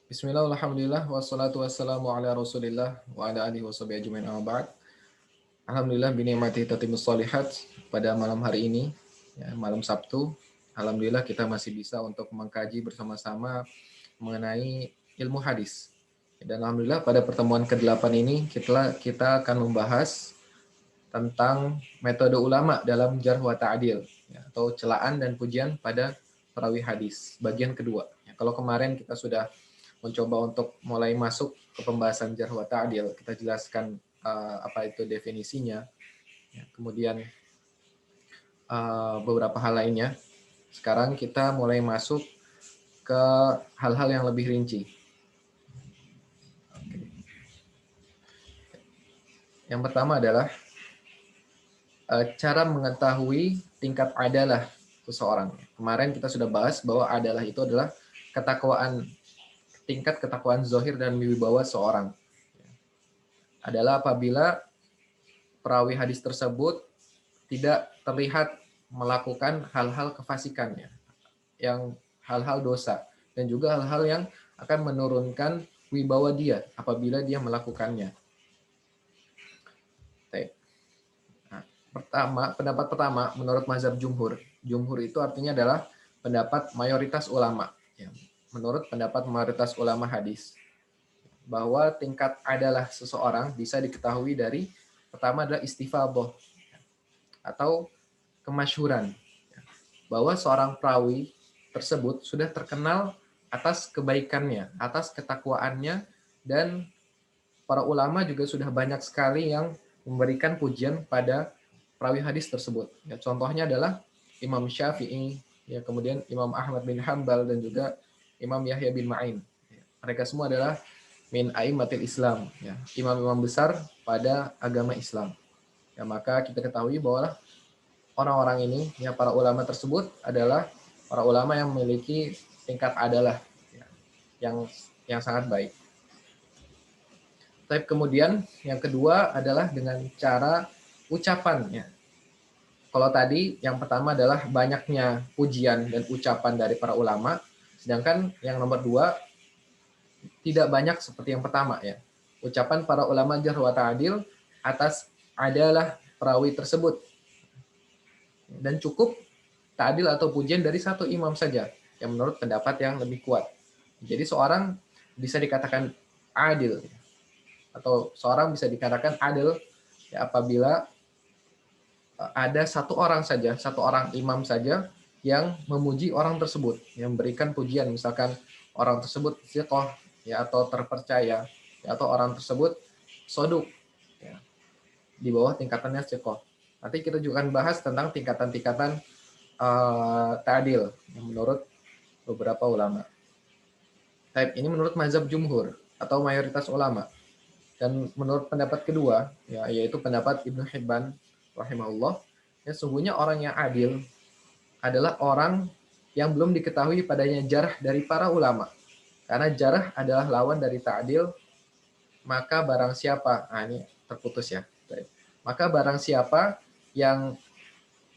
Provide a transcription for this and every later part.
Bismillah, alhamdulillah, wassalatu wassalamu ala rasulillah wa ala alihi washabihi ajmain amma ba'd. Alhamdulillah binikmati tatimus shalihat pada malam hari ini, ya, malam Sabtu. Alhamdulillah kita masih bisa untuk mengkaji bersama-sama mengenai ilmu hadis. Dan alhamdulillah pada pertemuan ke-8 ini kita akan membahas tentang metode ulama dalam jarh wa ta'dil, ya, atau celaan dan pujian pada perawi hadis, bagian kedua. Ya, kalau kemarin kita sudah mencoba untuk mulai masuk ke pembahasan jarh wa ta'dil, kita jelaskan apa itu definisinya, ya, kemudian beberapa hal lainnya. Sekarang kita mulai masuk ke hal-hal yang lebih rinci. Oke. Yang pertama adalah cara mengetahui tingkat adalah seseorang. Kemarin kita sudah bahas bahwa adalah itu adalah ketakwaan, tingkat ketakwaan zohir dan wibawa seorang. Adalah apabila perawi hadis tersebut tidak terlihat melakukan hal-hal kefasikannya, yang hal-hal dosa, dan juga hal-hal yang akan menurunkan wibawa dia apabila dia melakukannya. Nah, pendapat pertama menurut mazhab jumhur. Jumhur itu artinya adalah pendapat mayoritas ulama. Ya, menurut pendapat mayoritas ulama hadis, bahwa tingkat adalah seseorang bisa diketahui dari pertama adalah istifadhah atau kemasyhuran, bahwa seorang perawi tersebut sudah terkenal atas kebaikannya, atas ketakwaannya, dan para ulama juga sudah banyak sekali yang memberikan pujian pada perawi hadis tersebut. Ya, contohnya adalah Imam Syafi'i, ya, kemudian Imam Ahmad bin Hambal, dan juga Imam Yahya bin Ma'in. Ya, mereka semua adalah min a'immatil Islam, ya, imam-imam besar pada agama Islam. Ya, maka kita ketahui bahwa orang-orang ini, ya, para ulama tersebut adalah para ulama yang memiliki tingkat adalah, ya, yang sangat baik. Tapi kemudian yang kedua adalah dengan cara ucapannya. Kalau tadi yang pertama adalah banyaknya pujian dan ucapan dari para ulama, sedangkan yang nomor dua tidak banyak seperti yang pertama, ya. Ucapan para ulama jarh wa ta'dil atas adalah perawi tersebut, dan cukup ta'dil atau pujian dari satu imam saja, yang menurut pendapat yang lebih kuat. Jadi seorang bisa dikatakan adil, atau seorang bisa dikatakan adil, ya, apabila ada satu orang saja, satu orang imam saja yang memuji orang tersebut, yang memberikan pujian, misalkan orang tersebut thiqah, ya, atau terpercaya, ya, atau orang tersebut soduk, ya, di bawah tingkatannya thiqah. Nanti kita juga akan bahas tentang tingkatan-tingkatan ta'dil yang menurut beberapa ulama. Ini menurut mazhab jumhur atau mayoritas ulama. Dan menurut pendapat kedua, ya, yaitu pendapat Ibnu Hibban rahimahullah, ya, sungguhnya orang yang adil adalah orang yang belum diketahui padanya jarh dari para ulama. Karena jarh adalah lawan dari ta'dil, maka barang siapa, ini terputus, ya. Maka barang siapa yang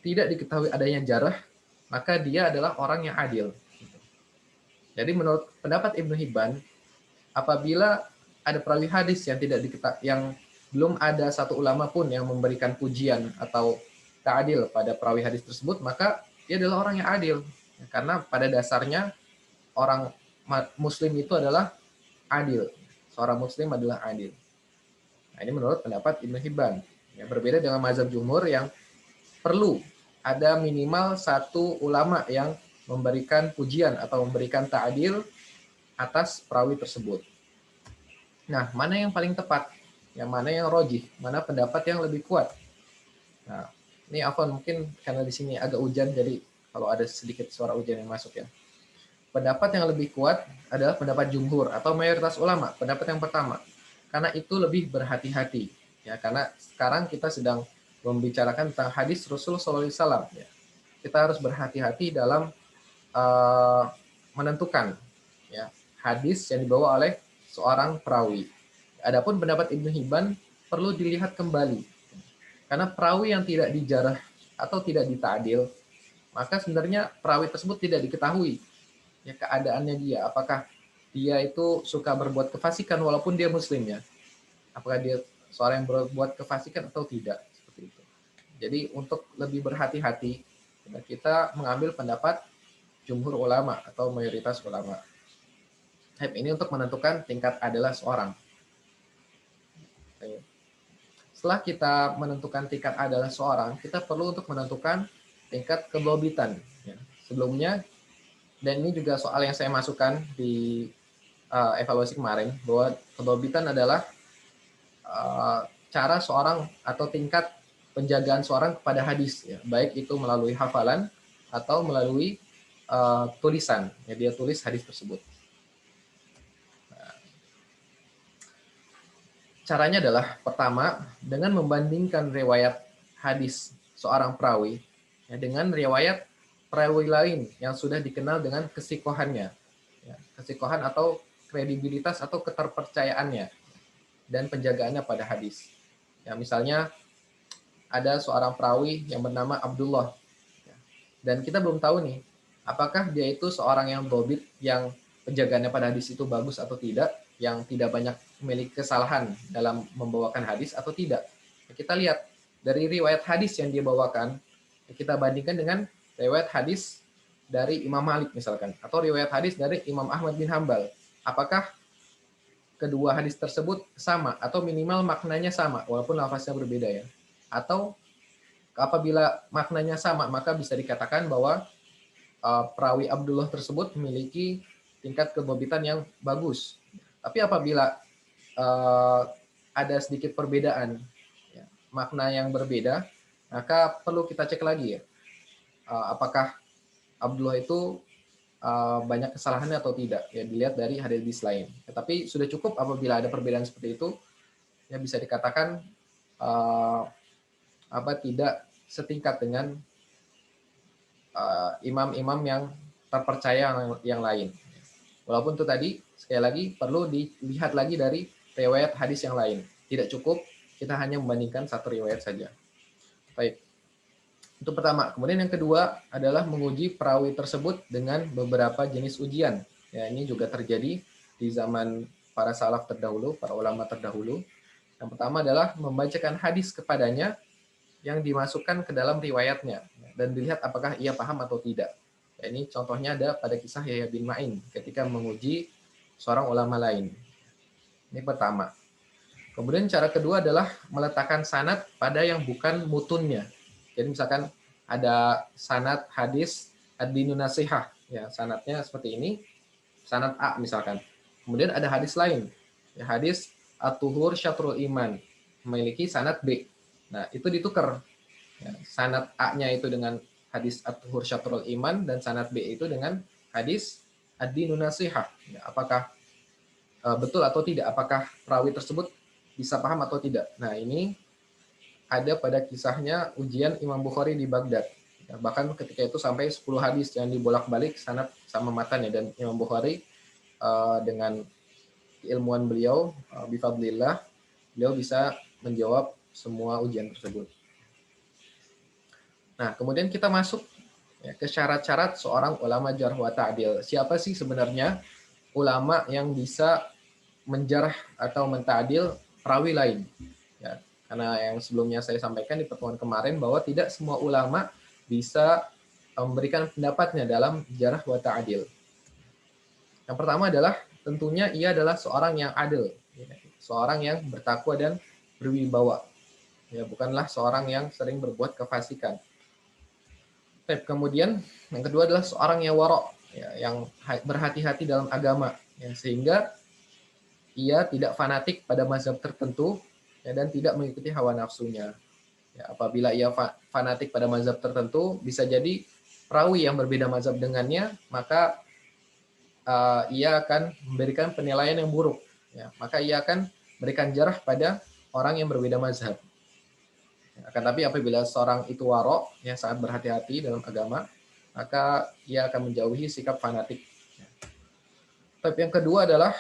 tidak diketahui adanya jarh, maka dia adalah orang yang adil. Jadi menurut pendapat Ibnu Hibban, apabila ada perawi hadis yang tidak diketahui, yang belum ada satu ulama pun yang memberikan pujian atau ta'dil pada perawi hadis tersebut, maka dia adalah orang yang adil. Karena pada dasarnya orang muslim itu adalah adil. Seorang muslim adalah adil. Nah, ini menurut pendapat Ibnu Hibban. Ya, berbeda dengan mazhab jumhur yang perlu ada minimal satu ulama yang memberikan pujian atau memberikan ta'dil atas perawi tersebut. Nah, mana yang paling tepat? Yang mana yang rojih? Mana pendapat yang lebih kuat? Nah, ini Afwan, mungkin karena di sini agak hujan, jadi kalau ada sedikit suara hujan yang masuk, ya. Pendapat yang lebih kuat adalah pendapat jumhur atau mayoritas ulama, pendapat yang pertama. Karena itu lebih berhati-hati, ya, karena sekarang kita sedang membicarakan tentang hadis Rasulullah SAW, ya. Kita harus berhati-hati dalam menentukan, ya, hadis yang dibawa oleh seorang perawi. Adapun pendapat Ibnu Hibban perlu dilihat kembali, karena perawi yang tidak dijarah atau tidak dita'dil, maka sebenarnya perawi tersebut tidak diketahui, ya, keadaannya dia, apakah dia itu suka berbuat kefasikan walaupun dia muslim ya. Apakah dia seorang yang berbuat kefasikan atau tidak, seperti itu. Jadi untuk lebih berhati-hati kita mengambil pendapat jumhur ulama atau mayoritas ulama. Ini untuk menentukan tingkat adalah seorang. Setelah kita menentukan tingkat adalah seorang, kita perlu untuk menentukan tingkat kedobitan. Sebelumnya, dan ini juga soal yang saya masukkan di evaluasi kemarin, bahwa kedobitan adalah cara seorang atau tingkat penjagaan seorang kepada hadis, ya, baik itu melalui hafalan atau melalui tulisan, ya, dia tulis hadis tersebut. Caranya adalah pertama dengan membandingkan riwayat hadis seorang perawi ya, dengan riwayat perawi lain yang sudah dikenal dengan kesikohannya, ya, kesikohan atau kredibilitas atau keterpercayaannya dan penjagaannya pada hadis. Ya, misalnya ada seorang perawi yang bernama Abdullah, ya, dan kita belum tahu nih apakah dia itu seorang yang dobit yang penjagaannya pada hadis itu bagus atau tidak, yang tidak banyak memiliki kesalahan dalam membawakan hadis atau tidak. Kita lihat dari riwayat hadis yang dia bawakan, kita bandingkan dengan riwayat hadis dari Imam Malik misalkan, atau riwayat hadis dari Imam Ahmad bin Hambal. Apakah kedua hadis tersebut sama atau minimal maknanya sama walaupun lafaznya berbeda ya. Atau apabila maknanya sama maka bisa dikatakan bahwa perawi Abdullah tersebut memiliki tingkat kedobitan yang bagus. Tapi apabila ada sedikit perbedaan, ya, makna yang berbeda, maka perlu kita cek lagi ya, apakah Abdullah itu banyak kesalahannya atau tidak, ya dilihat dari hadis lain. Ya, tapi sudah cukup apabila ada perbedaan seperti itu, ya bisa dikatakan tidak setingkat dengan imam-imam yang terpercaya yang lain. Walaupun itu tadi sekali lagi perlu dilihat lagi dari riwayat hadis yang lain. Tidak cukup kita hanya membandingkan satu riwayat saja. Baik. Itu pertama. Kemudian yang kedua adalah menguji perawi tersebut dengan beberapa jenis ujian. Ya, ini juga terjadi di zaman para salaf terdahulu, para ulama terdahulu. Yang pertama adalah membacakan hadis kepadanya yang dimasukkan ke dalam riwayatnya dan dilihat apakah ia paham atau tidak. Ya, ini contohnya ada pada kisah Yahya bin Ma'in ketika menguji seorang ulama lain. Ini pertama. Kemudian cara kedua adalah meletakkan sanad pada yang bukan mutunnya. Jadi misalkan ada sanad hadis ad-dinun nasihah, ya sanadnya seperti ini, sanad A misalkan. Kemudian ada hadis lain, ya, hadis at-tuhur syatrul iman, memiliki sanad B. Nah, itu ditukar. Ya, sanad A-nya itu dengan hadis at-tuhur syatrul iman dan sanad B itu dengan hadis ad-dinun nasihah. Ya, apakah betul atau tidak? Apakah perawi tersebut bisa paham atau tidak? Nah, ini ada pada kisahnya ujian Imam Bukhari di Baghdad. Ya, bahkan ketika itu sampai 10 hadis yang dibolak-balik sanad sama matanya, dan Imam Bukhari dengan keilmuan beliau bifadlillah, beliau bisa menjawab semua ujian tersebut. Nah, kemudian kita masuk ya, ke syarat-syarat seorang ulama jarh wa ta'dil. Siapa sih sebenarnya ulama yang bisa menjarah atau menta'dil perawi lain? Ya, karena yang sebelumnya saya sampaikan di pertemuan kemarin bahwa tidak semua ulama bisa memberikan pendapatnya dalam jarh wa ta'dil. Yang pertama adalah tentunya ia adalah seorang yang adil, ya, seorang yang bertakwa dan berwibawa. Ya, bukanlah seorang yang sering berbuat kefasikan. Kemudian yang kedua adalah seorang yang warok, ya, yang berhati-hati dalam agama, ya, sehingga ia tidak fanatik pada mazhab tertentu, ya, dan tidak mengikuti hawa nafsunya. Ya, apabila ia fanatik pada mazhab tertentu, bisa jadi perawi yang berbeda mazhab dengannya, maka ia akan memberikan penilaian yang buruk. Ya, maka ia akan berikan jarah pada orang yang berbeda mazhab. Akan tapi apabila seorang itu warok, yang sangat berhati-hati dalam agama, maka ia akan menjauhi sikap fanatik. Tapi yang kedua adalah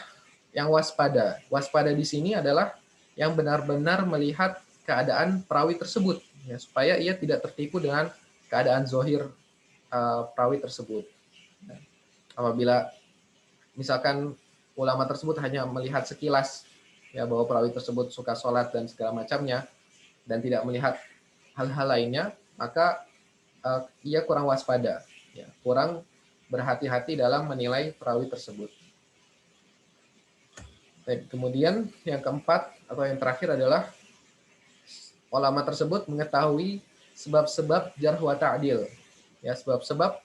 yang waspada. Waspada di sini adalah yang benar-benar melihat keadaan perawi tersebut, ya, supaya ia tidak tertipu dengan keadaan zohir perawi tersebut. Apabila misalkan ulama tersebut hanya melihat sekilas ya bahwa perawi tersebut suka sholat dan segala macamnya dan tidak melihat hal-hal lainnya, maka ia kurang waspada, ya, kurang berhati-hati dalam menilai perawi tersebut. Kemudian yang keempat atau yang terakhir adalah ulama tersebut mengetahui sebab-sebab jarh wa ta'dil. Ya, sebab-sebab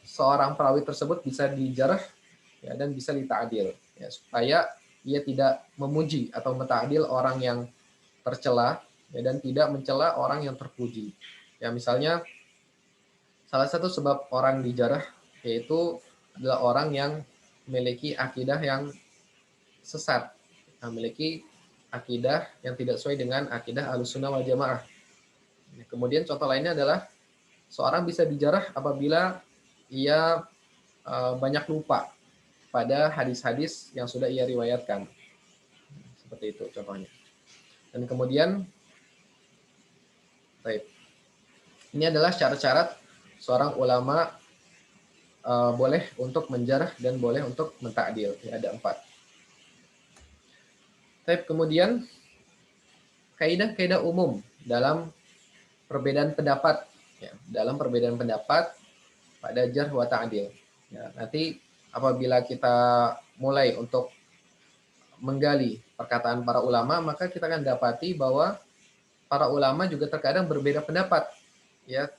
seorang perawi tersebut bisa dijarh ya, dan bisa dita'dil ya, supaya ia tidak memuji atau menta'dil orang yang tercela ya, dan tidak mencela orang yang terpuji. Ya, misalnya salah satu sebab orang dijarh yaitu adalah orang yang memiliki akidah yang sesat, memiliki akidah yang tidak sesuai dengan akidah Ahlussunnah wal Jamaah. Kemudian contoh lainnya adalah seorang bisa dijarah apabila ia banyak lupa pada hadis-hadis yang sudah ia riwayatkan. Seperti itu contohnya. Dan kemudian ini adalah syarat-syarat seorang ulama boleh untuk menjarah dan boleh untuk mentakdil. Ya, ada 4. Kemudian kaidah-kaidah umum dalam perbedaan pendapat, ya, dalam perbedaan pendapat pada jarh wa ta'dil. Ya, nanti apabila kita mulai untuk menggali perkataan para ulama, maka kita akan dapati bahwa para ulama juga terkadang berbeda pendapat, ya,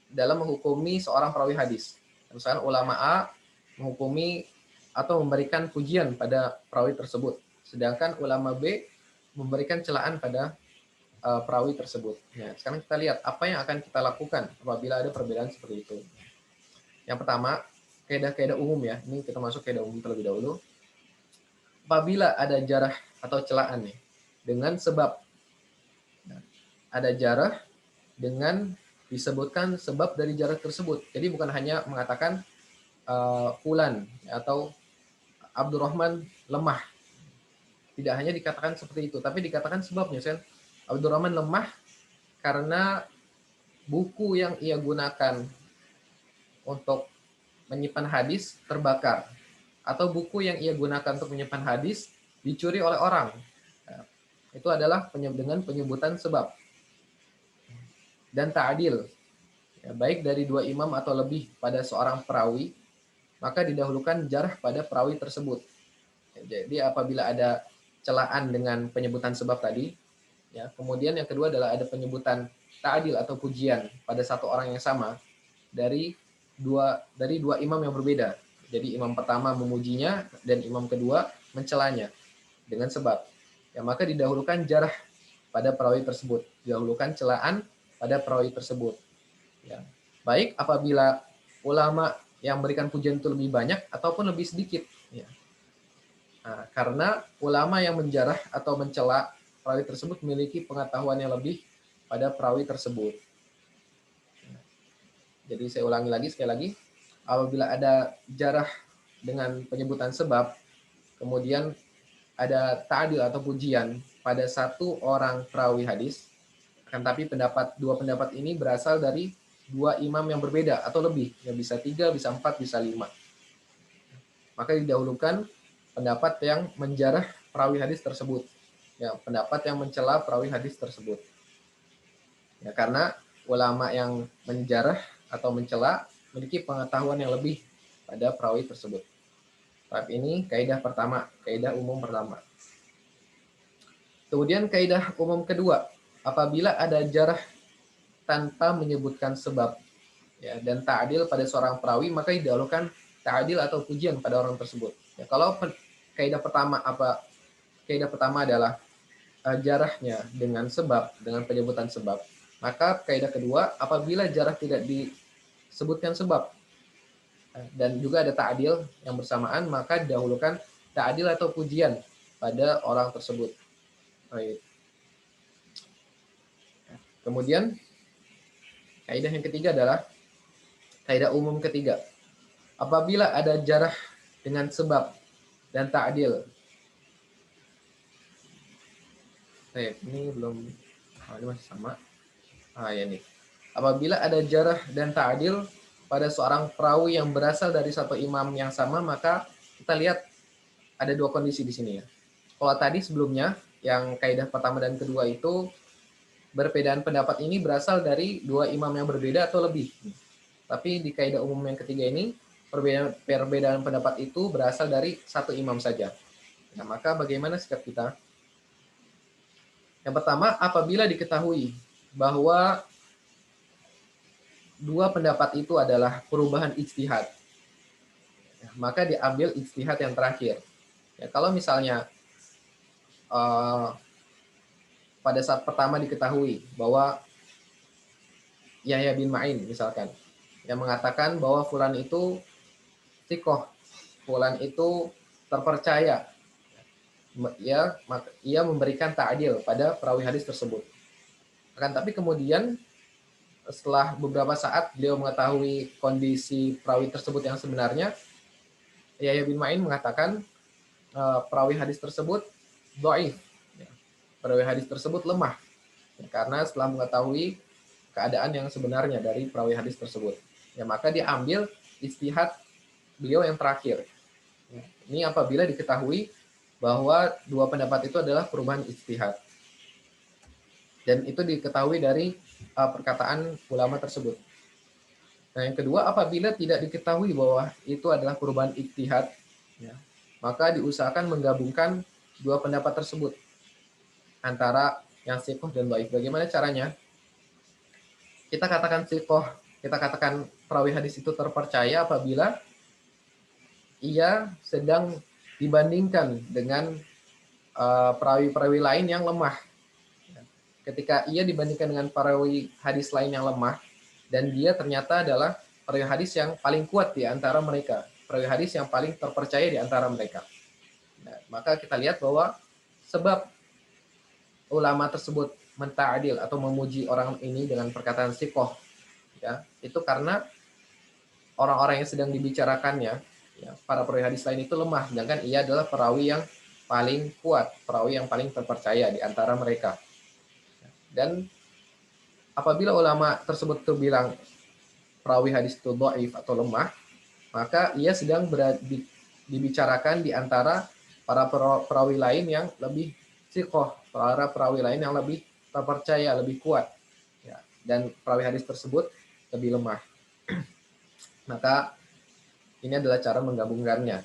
dalam menghukumi seorang perawi hadis. Misalnya ulama A menghukumi atau memberikan pujian pada perawi tersebut, sedangkan ulama B memberikan celaan pada perawi tersebut. Ya, sekarang kita lihat apa yang akan kita lakukan apabila ada perbedaan seperti itu. Yang pertama, kaidah-kaidah umum ya. Ini kita masuk kaidah umum terlebih dahulu. Apabila ada jarah atau celaan nih dengan sebab, ada jarah dengan disebutkan sebab dari jarah tersebut. Jadi bukan hanya mengatakan fulan atau Abdurrahman lemah. Tidak hanya dikatakan seperti itu, tapi dikatakan sebabnya. Misalnya Abdurrahman lemah karena buku yang ia gunakan untuk menyimpan hadis terbakar, atau buku yang ia gunakan untuk menyimpan hadis dicuri oleh orang. Nah, itu adalah dengan penyebutan sebab. Dan ta'dil, ya, baik dari 2 imam atau lebih pada seorang perawi, maka didahulukan jarh pada perawi tersebut. Ya, jadi apabila ada celaan dengan penyebutan sebab tadi, ya, kemudian yang kedua adalah ada penyebutan ta'dil atau pujian pada satu orang yang sama dari dua imam yang berbeda. Jadi imam pertama memujinya dan imam kedua mencelanya dengan sebab. Ya, maka didahulukan jarh pada perawi tersebut, didahulukan celaan pada perawi tersebut. Ya. Baik apabila ulama yang memberikan pujian itu lebih banyak ataupun lebih sedikit. Ya. Nah, karena ulama yang menjarah atau mencela perawi tersebut memiliki pengetahuan yang lebih pada perawi tersebut. Jadi saya ulangi lagi sekali lagi, apabila ada jarah dengan penyebutan sebab, kemudian ada ta'dil atau pujian pada satu orang perawi hadis, akan tapi dua pendapat ini berasal dari 2 imam yang berbeda atau lebih, yang bisa 3, bisa 4, bisa 5. Maka didahulukan pendapat yang menjarah perawi hadis tersebut, ya, pendapat yang mencela perawi hadis tersebut. Ya, karena ulama yang menjarah atau mencela memiliki pengetahuan yang lebih pada perawi tersebut. Bab ini kaidah pertama, kaidah umum pertama. Kemudian kaidah umum kedua, apabila ada jarah tanpa menyebutkan sebab, ya, dan ta'dil pada seorang perawi, maka didahulukan ta'dil atau pujian pada orang tersebut. Ya, kalau kaidah pertama kaidah pertama adalah jarahnya dengan sebab, dengan penyebutan sebab, maka kaidah kedua, apabila jarah tidak disebutkan sebab dan juga ada ta'dil yang bersamaan, maka didahulukan ta'dil atau pujian pada orang tersebut. Baik. Kemudian kaidah yang ketiga adalah kaidah umum ketiga. Apabila ada jarah dengan sebab dan ta'dil. Ini belum, ini masih sama. Ya nih. Apabila ada jarah dan ta'dil pada seorang perawi yang berasal dari satu imam yang sama, maka kita lihat ada dua kondisi di sini ya. Kalau tadi sebelumnya yang kaidah pertama dan kedua itu perbedaan pendapat ini berasal dari dua imam yang berbeda atau lebih. Tapi di kaidah umum yang ketiga ini perbedaan pendapat itu berasal dari satu imam saja. Nah, maka bagaimana sikap kita? Yang pertama, apabila diketahui bahwa dua pendapat itu adalah perubahan ijtihad, maka diambil ijtihad yang terakhir. Ya, kalau misalnya pada saat pertama diketahui bahwa Yahya bin Ma'in misalkan yang mengatakan bahwa fulan itu thiqah, fulan itu terpercaya, ya ia memberikan ta'dil pada perawi hadis tersebut. Akan tapi kemudian setelah beberapa saat beliau mengetahui kondisi perawi tersebut yang sebenarnya, Yahya bin Ma'in mengatakan perawi hadis tersebut dhaif. Perawi hadis tersebut lemah. Karena setelah mengetahui keadaan yang sebenarnya dari perawi hadis tersebut. Ya, maka diambil ijtihad beliau yang terakhir. Ini apabila diketahui bahwa dua pendapat itu adalah perubahan ijtihad. Dan itu diketahui dari perkataan ulama tersebut. Nah, yang kedua, apabila tidak diketahui bahwa itu adalah perubahan ijtihad, ya, maka diusahakan menggabungkan dua pendapat tersebut antara yang sikoh dan dhaif. Bagaimana caranya? Kita katakan sikoh, kita katakan perawi hadis itu terpercaya apabila ia sedang dibandingkan dengan perawi-perawi lain yang lemah. Ketika ia dibandingkan dengan perawi hadis lain yang lemah, dan dia ternyata adalah perawi hadis yang paling kuat di antara mereka, perawi hadis yang paling terpercaya di antara mereka. Nah, maka kita lihat bahwa sebab ulama tersebut menta'dil atau memuji orang ini dengan perkataan sikoh, ya, itu karena orang-orang yang sedang dibicarakannya, ya, para perawi hadis lain itu lemah, sedangkan ia adalah perawi yang paling kuat, perawi yang paling terpercaya di antara mereka. Dan apabila ulama tersebut itu bilang perawi hadis itu dhaif atau lemah, maka ia sedang dibicarakan di antara para perawi lain yang lebih siqoh, para perawi lain yang lebih terpercaya, lebih kuat, ya, dan perawi hadis tersebut lebih lemah. Maka ini adalah cara menggabungkannya.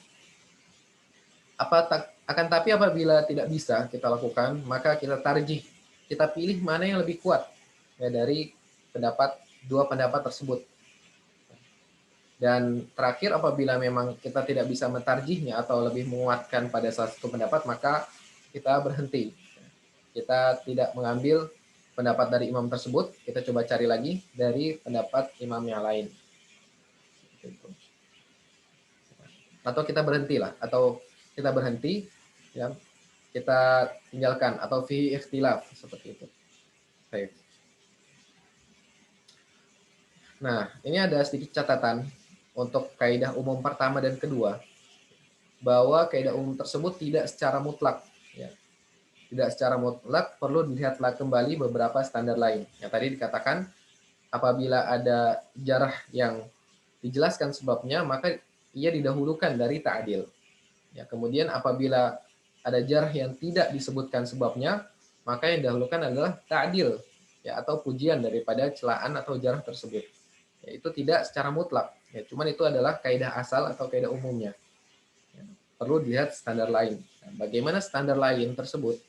Akan tapi apabila tidak bisa kita lakukan, maka kita tarjih, kita pilih mana yang lebih kuat, ya, dari dua pendapat tersebut. Dan terakhir, apabila memang kita tidak bisa mentarjihnya atau lebih menguatkan pada salah satu pendapat, maka kita berhenti. Kita tidak mengambil pendapat dari imam tersebut, kita coba cari lagi dari pendapat imam yang lain. Atau kita berhentilah, atau kita berhenti, ya, kita tinggalkan, atau fi ikhtilaf, seperti itu. Baik. Nah, ini ada sedikit catatan untuk kaidah umum pertama dan kedua, bahwa kaidah umum tersebut tidak secara mutlak, ya. Tidak secara mutlak, perlu dilihatlah kembali beberapa standar lain. Yang tadi dikatakan, apabila ada jarah yang dijelaskan sebabnya, maka ia didahulukan dari ta'dil. Ya, kemudian apabila ada jarah yang tidak disebutkan sebabnya, maka yang didahulukan adalah ta'dil, ya, atau pujian daripada celaan atau jarah tersebut. Ya, itu tidak secara mutlak. Ya, cuman itu adalah kaidah asal atau kaidah umumnya. Ya, perlu dilihat standar lain. Nah, bagaimana standar lain tersebut?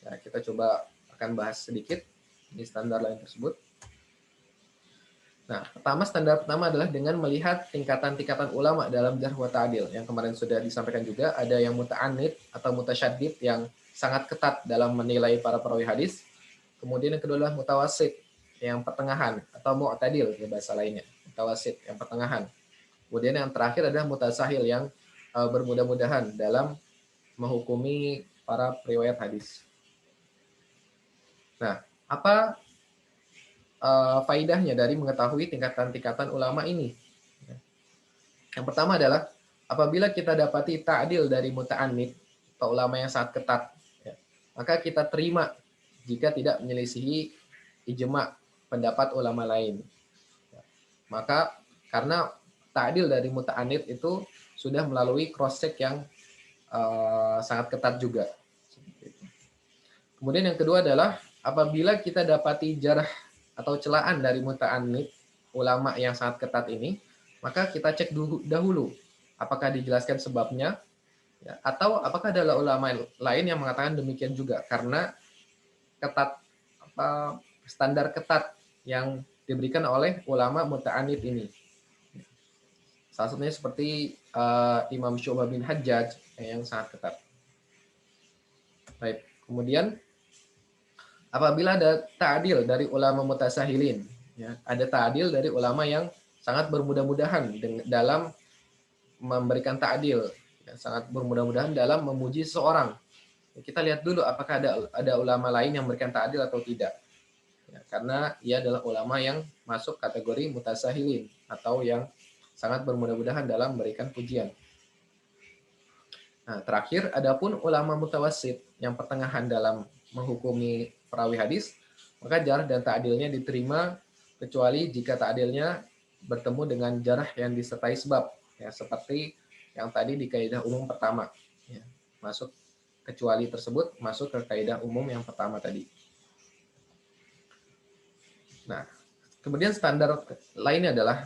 Ya, kita coba akan bahas sedikit di standar lain tersebut. Nah, standar pertama adalah dengan melihat tingkatan-tingkatan ulama dalam jarh wa ta'dil. Yang kemarin sudah disampaikan juga, ada yang muta'anid atau mutasyaddid yang sangat ketat dalam menilai para perawi hadis. Kemudian yang kedua adalah mutawasid, yang pertengahan, atau mu'tadil ya bahasa lainnya. Mutawasid, yang pertengahan. Kemudian yang terakhir adalah mutasahil, yang bermudah-mudahan dalam menghukumi para periwayat hadis. Nah, apa faidahnya dari mengetahui tingkatan-tingkatan ulama ini? Yang pertama adalah apabila kita dapati ta'dil dari muta'annid atau ulama yang sangat ketat, ya, maka kita terima jika tidak menyelisihi ijma' pendapat ulama lain. Ya, maka karena ta'dil dari muta'annid itu sudah melalui cross check yang sangat ketat juga. Kemudian yang kedua adalah apabila kita dapati jarah atau celaan dari muta'annid ulama yang sangat ketat ini, maka kita cek dahulu apakah dijelaskan sebabnya, ya, atau apakah ada ulama lain yang mengatakan demikian juga, karena ketat standar ketat yang diberikan oleh ulama muta'annid ini. Salah satunya seperti Imam Syu'bah bin Hajjaj yang sangat ketat. Baik, kemudian apabila ada ta'dil dari ulama mutasahilin, ya, ada ta'dil dari ulama yang sangat bermudah-mudahan dalam memberikan ta'dil, ya, sangat bermudah-mudahan dalam memuji seseorang. Ya, kita lihat dulu apakah ada ulama lain yang memberikan ta'dil atau tidak. Ya, karena ia adalah ulama yang masuk kategori mutasahilin atau yang sangat bermudah-mudahan dalam memberikan pujian. Nah, terakhir adapun ulama mutawassit yang pertengahan dalam menghukumi perawi hadis, maka jarh dan ta'dilnya diterima kecuali jika ta'dilnya bertemu dengan jarh yang disertai sebab, ya, seperti yang tadi di kaidah umum pertama, ya, masuk kecuali tersebut masuk ke kaidah umum yang pertama tadi. Nah, kemudian standar lainnya adalah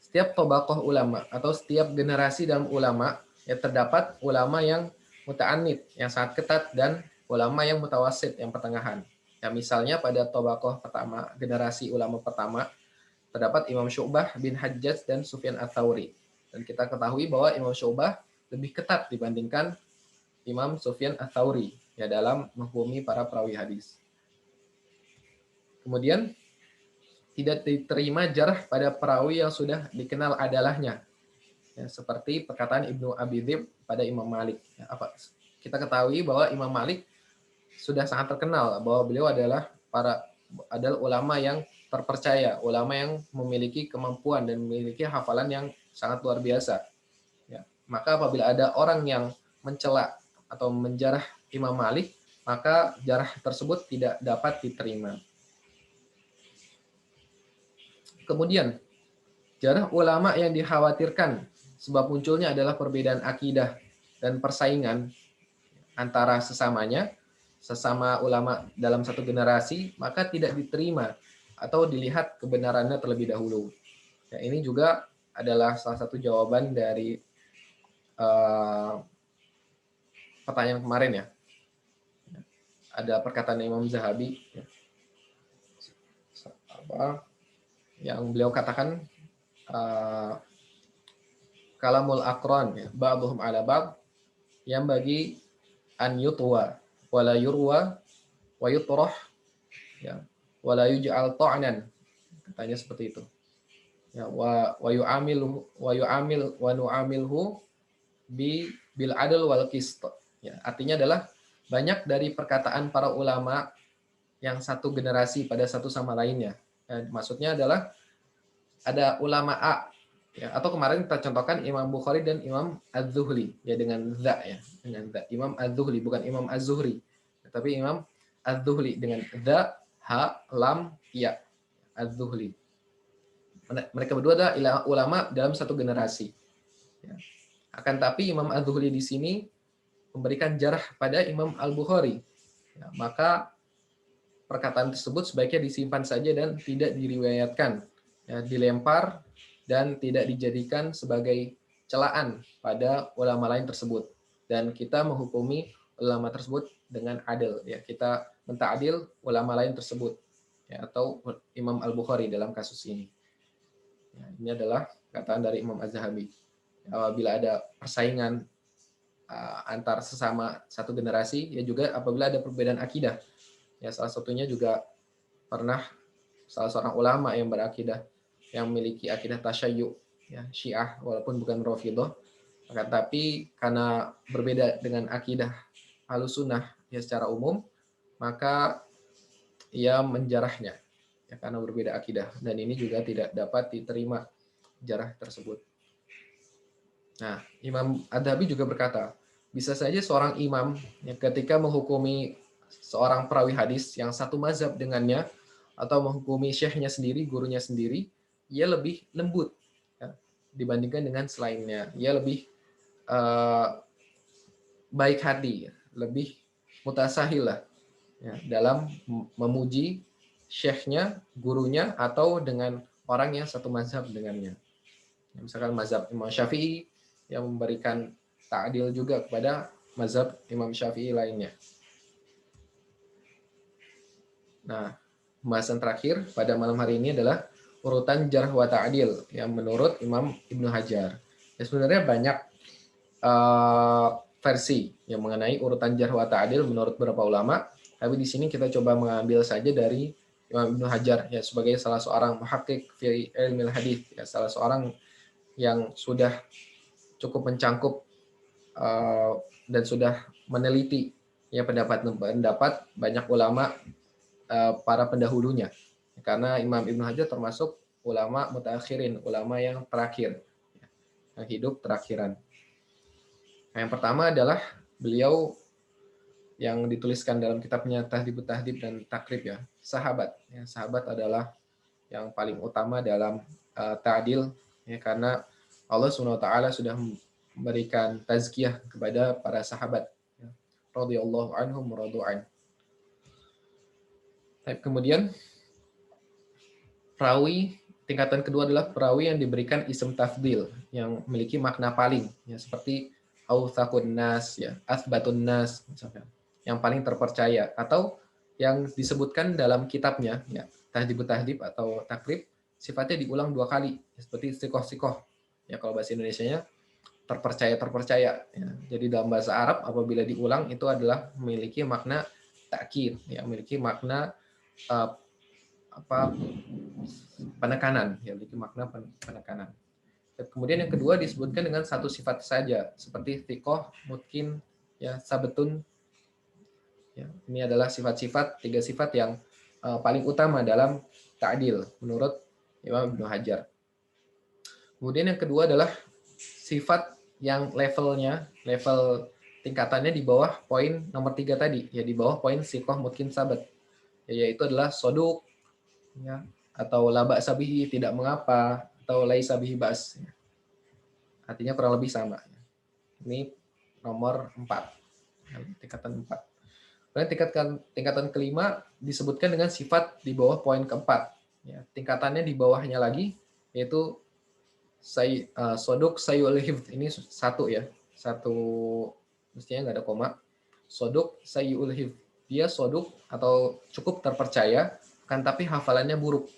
setiap tabaqah ulama atau setiap generasi dalam ulama, ya, terdapat ulama yang muta'annid yang sangat ketat dan ulama yang mutawassit yang pertengahan. Ya, misalnya pada tabaqah pertama, generasi ulama pertama, terdapat Imam Syu'bah bin Hajjaj dan Sufyan Ats-Tsauri. Dan kita ketahui bahwa Imam Syu'bah lebih ketat dibandingkan Imam Sufyan Ats-Tsauri, ya, dalam menghukumi para perawi hadis. Kemudian tidak diterima jarh pada perawi yang sudah dikenal adalahnya, ya, seperti perkataan Ibnu Abi Dzib pada Imam Malik. Ya, kita ketahui bahwa Imam Malik sudah sangat terkenal bahwa beliau adalah ulama yang terpercaya, ulama yang memiliki kemampuan dan memiliki hafalan yang sangat luar biasa. Ya, maka apabila ada orang yang mencela atau menjarah Imam Malik, maka jarah tersebut tidak dapat diterima. Kemudian, jarah ulama yang dikhawatirkan sebab munculnya adalah perbedaan akidah dan persaingan antara sesama ulama dalam satu generasi, maka tidak diterima atau dilihat kebenarannya terlebih dahulu. Ya, ini juga adalah salah satu jawaban dari pertanyaan kemarin, ya. Ada perkataan Imam Zahabi, ya, yang beliau katakan kalamul aqran, ya, ba'dhum ala ba'd yang bagi an yutwa wala yurwa wa yutrah, ya, wala yuj'al ta'nan, katanya seperti itu. Ya, wa nu'amilhu bil adl wal qist. Ya, artinya adalah banyak dari perkataan para ulama yang satu generasi pada satu sama lainnya. Ya, maksudnya adalah ada ulama A, ya, atau kemarin kita contohkan Imam Bukhari dan Imam Az-Zuhri, ya, dengan za, ya, dengan za. Imam Az-Zuhri bukan Imam Az-Zuhri, tapi Imam Az-Zuhri dengan za, ha, lam, ya, Az-Zuhri. Mereka berdua adalah ulama dalam satu generasi. Ya. Akan tapi Imam Az-Zuhri di sini memberikan jarah pada Imam Al-Bukhari. Ya, maka perkataan tersebut sebaiknya disimpan saja dan tidak diriwayatkan, ya, dilempar dan tidak dijadikan sebagai celaan pada ulama lain tersebut. Dan kita menghukumi ulama tersebut dengan adil, ya, kita menta'dil ulama lain tersebut, ya, atau Imam Al-Bukhari dalam kasus ini. Ya, ini adalah perkataan dari Imam Az-Zahabi. Apabila ada persaingan antar sesama satu generasi, ya, juga apabila ada perbedaan akidah, ya, salah satunya juga pernah salah seorang ulama yang berakidah yang memiliki akidah tasyayyu, ya, Syiah walaupun bukan Rafidhah, akan tapi karena berbeda dengan akidah Ahlussunnah, ya, secara umum, maka ia menjarahnya, ya, karena berbeda akidah, dan ini juga tidak dapat diterima jarah tersebut. Nah, Imam Adz-Dzahabi juga berkata, bisa saja seorang imam, ya, ketika menghukumi seorang perawi hadis yang satu mazhab dengannya atau menghukumi syekhnya sendiri, gurunya sendiri, ia lebih lembut, ya, dibandingkan dengan selainnya. Ia lebih eh, baik hati, lebih mutasahil lah ya, dalam memuji syekhnya, gurunya, atau dengan orang yang satu mazhab dengannya. Misalkan mazhab Imam Syafi'i yang memberikan ta'dil juga kepada mazhab Imam Syafi'i lainnya. Nah, pembahasan terakhir pada malam hari ini adalah urutan jarh wa ta'dil yang menurut Imam Ibnu Hajar. Ya, sebenarnya banyak versi yang mengenai urutan jarh wa ta'dil menurut beberapa ulama, tapi di sini kita coba mengambil saja dari Imam Ibnu Hajar ya, sebagai salah seorang muhaqqiq fi ilmil hadis, ya, salah seorang yang sudah cukup mencangkup dan sudah meneliti ya pendapat banyak ulama para pendahulunya. Karena Imam Ibnu Hajar termasuk ulama mutaakhirin, ulama yang terakhir, yang hidup terakhiran. Nah, yang pertama adalah beliau yang dituliskan dalam kitabnya Tahdhibut Tahdhib dan Takrib ya, sahabat. Ya, sahabat adalah yang paling utama dalam ta'dil ya, karena Allah SWT sudah memberikan tazkiyah kepada para sahabat ya, radhiyallahu anhum radu'an. Kemudian perawi tingkatan kedua adalah perawi yang diberikan ism tafdil yang memiliki makna paling ya, seperti authaqun nas ya, athbatun nas misalkan, yang paling terpercaya, atau yang disebutkan dalam kitabnya ya, Tahdhibut Tahdhib atau Takrib, sifatnya diulang 2 kali seperti sikoh-sikoh ya, kalau bahasa Indonesianya terpercaya ya. Jadi dalam bahasa Arab apabila diulang itu adalah memiliki makna takkid ya, memiliki makna penekanan ya, memiliki makna penekanan. Kemudian yang kedua disebutkan dengan satu sifat saja seperti thiqoh, mutkin ya, sabetun ya. Ini adalah sifat-sifat, 3 sifat yang paling utama dalam ta'dil menurut Imam Ibnu Hajar. Kemudian yang kedua adalah sifat yang level tingkatannya di bawah poin nomor 3 tadi ya, di bawah poin thiqoh, mutkin, sabat ya, yaitu adalah soduk ya, atau laba sabihi, tidak mengapa, atau laisa bihi bas ya. Artinya kurang lebih sama. Ini nomor 4, tingkatan 4. Dan tingkatan kelima disebutkan dengan sifat di bawah poin keempat. Ya, tingkatannya di bawahnya lagi yaitu soduk sayyul hifdz. Ini satu ya, satu mestinya nggak ada koma. Soduk sayyul hifdz. Dia soduk atau cukup terpercaya, kan tapi hafalannya buruk.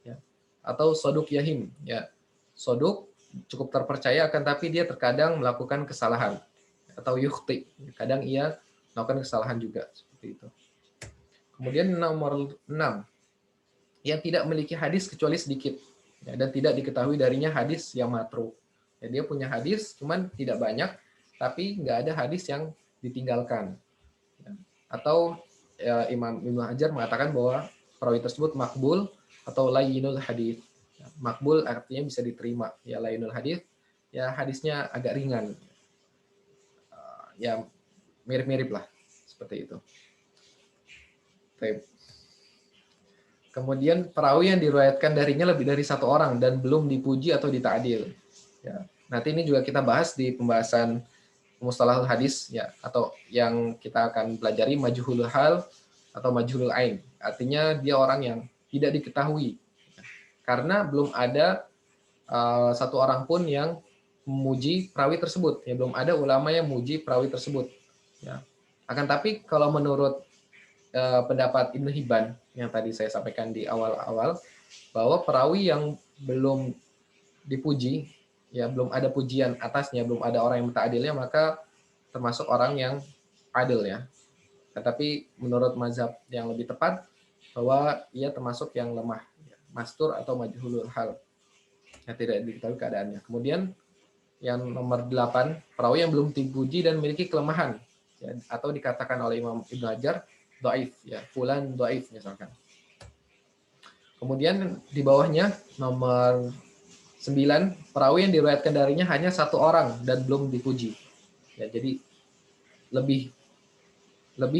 Ya. Atau soduk yahim. Ya. Soduk cukup terpercaya, akan tapi dia terkadang melakukan kesalahan. Atau yukhti. Kadang ia melakukan kesalahan juga. Seperti itu. Kemudian nomor 6. Yang tidak memiliki hadis kecuali sedikit. Ya, dan tidak diketahui darinya hadis yang matruk. Ya, dia punya hadis, cuman tidak banyak, tapi nggak ada hadis yang ditinggalkan. Ya. Atau ya, Imam Ibnu Hajar mengatakan bahwa perawi tersebut makbul atau layyinul hadis. Ya, makbul artinya bisa diterima. Ya, layyinul hadis, ya hadisnya agak ringan. Ya mirip-mirip lah, seperti itu. Baik. Kemudian perawi yang diriwayatkan darinya lebih dari 1 orang dan belum dipuji atau dita'dil. Ya. Nanti ini juga kita bahas di pembahasan mustalahul hadis ya, atau yang kita akan pelajari majhulul hal atau majhulul ain. Artinya dia orang yang tidak diketahui. Karena belum ada 1 orang pun yang memuji perawi tersebut. Ya, belum ada ulama yang memuji perawi tersebut. Ya. Akan tapi kalau menurut pendapat Ibnu Hibban yang tadi saya sampaikan di awal-awal, bahwa perawi yang belum dipuji, ya belum ada pujian atasnya, belum ada orang yang muta'adilnya, maka termasuk orang yang adil ya. Tetapi menurut mazhab yang lebih tepat, bahwa ia termasuk yang lemah, ya, mastur atau majhulul hal, yang tidak diketahui keadaannya. Kemudian yang nomor 8, perawi yang belum dipuji dan memiliki kelemahan, ya, atau dikatakan oleh Imam Ibnu Hajar dhaif ya, fulan dhaif misalkan. Kemudian di bawahnya nomor 9, perawi yang diriwayatkan darinya hanya 1 orang dan belum dipuji. Ya, jadi lebih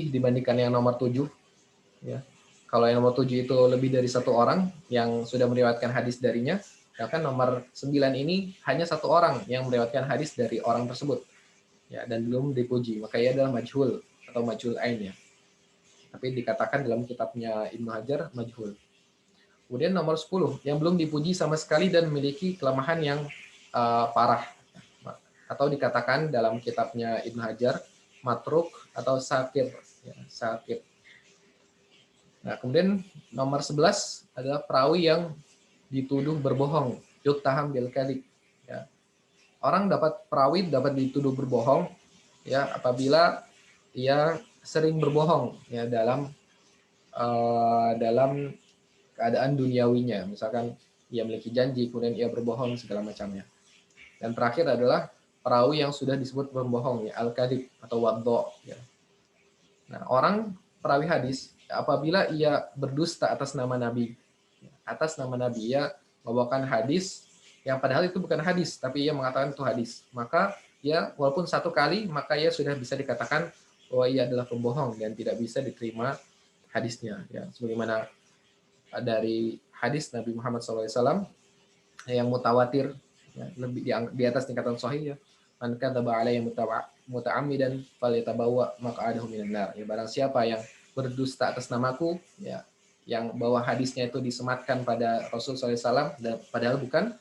dibandingkan yang nomor 7 ya. Kalau yang nomor 7 itu lebih dari 1 orang yang sudah meriwayatkan hadis darinya, Bahkan nomor 9 ini hanya satu orang yang meriwayatkan hadis dari orang tersebut, ya, dan belum dipuji, maka ia adalah majhul atau majhul ain ya. Tapi dikatakan dalam kitabnya Ibnu Hajar majhul. Kemudian nomor 10 yang belum dipuji sama sekali dan memiliki kelemahan yang parah, atau dikatakan dalam kitabnya Ibnu Hajar matruk atau sakir, ya, sakir. Nah, kemudian nomor 11 adalah perawi yang dituduh berbohong, yuttaham bil kadzib, ya. Perawi dapat dituduh berbohong, ya, apabila ia sering berbohong, ya, dalam keadaan duniawinya, misalkan ia memiliki janji kemudian ia berbohong segala macamnya. Dan terakhir adalah perawi yang sudah disebut berbohong, ya, al-kadzib atau waddo, ya. Nah, perawi hadis apabila ia berdusta atas nama Nabi, ia membawakan hadis yang padahal itu bukan hadis, tapi ia mengatakan itu hadis, maka ya walaupun satu kali, maka ia sudah bisa dikatakan bahwa ia adalah pembohong dan tidak bisa diterima hadisnya, ya, sebagaimana dari hadis Nabi Muhammad SAW yang mutawatir, ya, lebih di atas tingkatan sahih, ya, man kadzaba alayya muta'ammidan falyatabawa maq'adahu minan nar, ya, barang siapa yang berdusta atas namaku, ya, yang bahwa hadisnya itu disematkan pada Rasul SAW dan padahal bukan,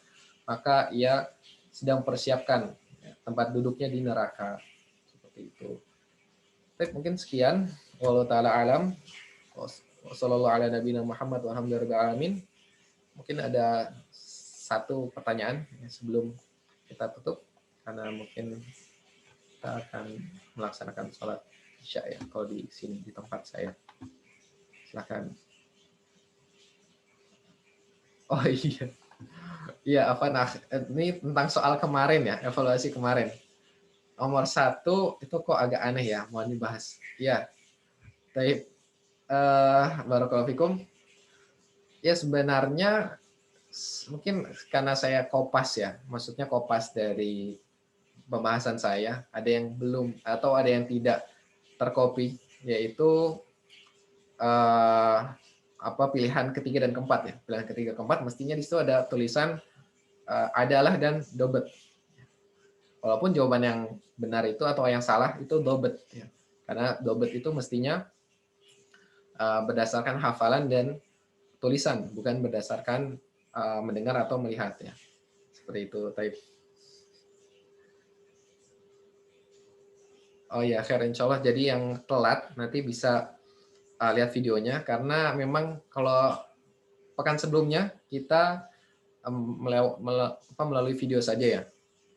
maka ia sedang persiapkan, ya, tempat duduknya di neraka, seperti itu. Baik, mungkin sekian, wallahu taala alam. Wassallallahu ala nabiyina Muhammad walhamdulillahi alamin. Mungkin ada satu pertanyaan, ya, sebelum kita tutup, karena mungkin kita akan melaksanakan sholat Isya, ya, kalau di sini di tempat saya. Silakan. Oh iya. Iya, apa, nah, ini tentang soal kemarin, ya, evaluasi kemarin. Nomor 1 itu kok agak aneh, ya, mau dibahas. Iya. Baik. Barakallahu fikum. Ya, sebenarnya mungkin karena saya kopas, ya, maksudnya kopas dari pembahasan saya, ada yang belum atau ada yang tidak tercopy, yaitu pilihan ketiga dan keempat, ya. Pilihan ketiga keempat mestinya di situ ada tulisan adalah dan dobet. Walaupun jawaban yang benar itu atau yang salah itu dobet, ya. Karena dobet itu mestinya berdasarkan hafalan dan tulisan, bukan berdasarkan mendengar atau melihat, ya. Seperti itu. Taib. Oh ya, khair, insya Allah. Jadi yang telat nanti bisa lihat videonya, karena memang kalau pekan sebelumnya kita melalui video saja, ya.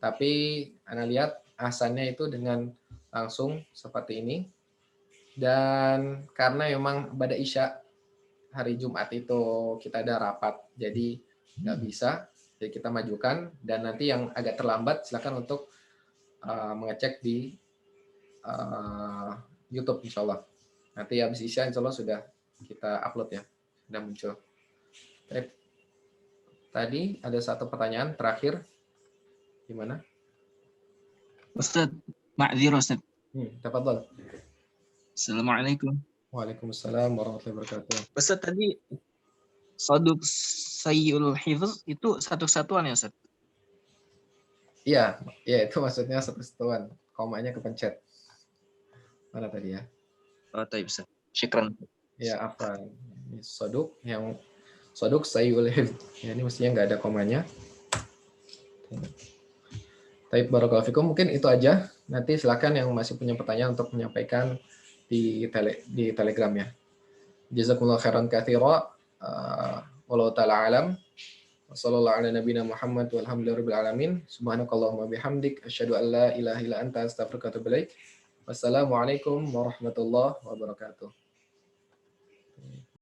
Tapi Anda lihat asannya itu dengan langsung seperti ini. Dan karena memang pada Isya hari Jumat itu kita ada rapat, jadi nggak bisa, jadi kita majukan. Dan nanti yang agak terlambat silakan untuk mengecek di YouTube, insya Allah. Nanti habis Isya insya Allah sudah kita upload, ya, sudah muncul. Tadi ada satu pertanyaan terakhir, gimana? Ustaz, ma'dzir Ustaz. Tafadhol. Assalamualaikum. Waalaikumsalam warahmatullahi wabarakatuh. Ustaz, tadi Saduq Sayyul Hifz itu satu kesatuan, ya Ustaz? Iya, ya, itu maksudnya satu kesatuan. Komanya kepencet. Mana tadi, ya? Oh, taib Ustaz. Syukran. Ya, apa? Saduq Sayyul Hifz. Ya, ini mestinya nggak ada komanya. Taib, barakallahu fikum. Mungkin itu aja. Nanti silakan yang masih punya pertanyaan untuk menyampaikan di Telegram, ya. Jazakumullah khairan katsira. Wallahu taala alam. Wassallallahu ala nabiyina Muhammad walhamdulillahirabbil alamin. Subhanakallahumma bihamdik asyhadu an la ilaha illa anta astaghfiruka wa atubu ilaik. Wassalamualaikum warahmatullahi wabarakatuh.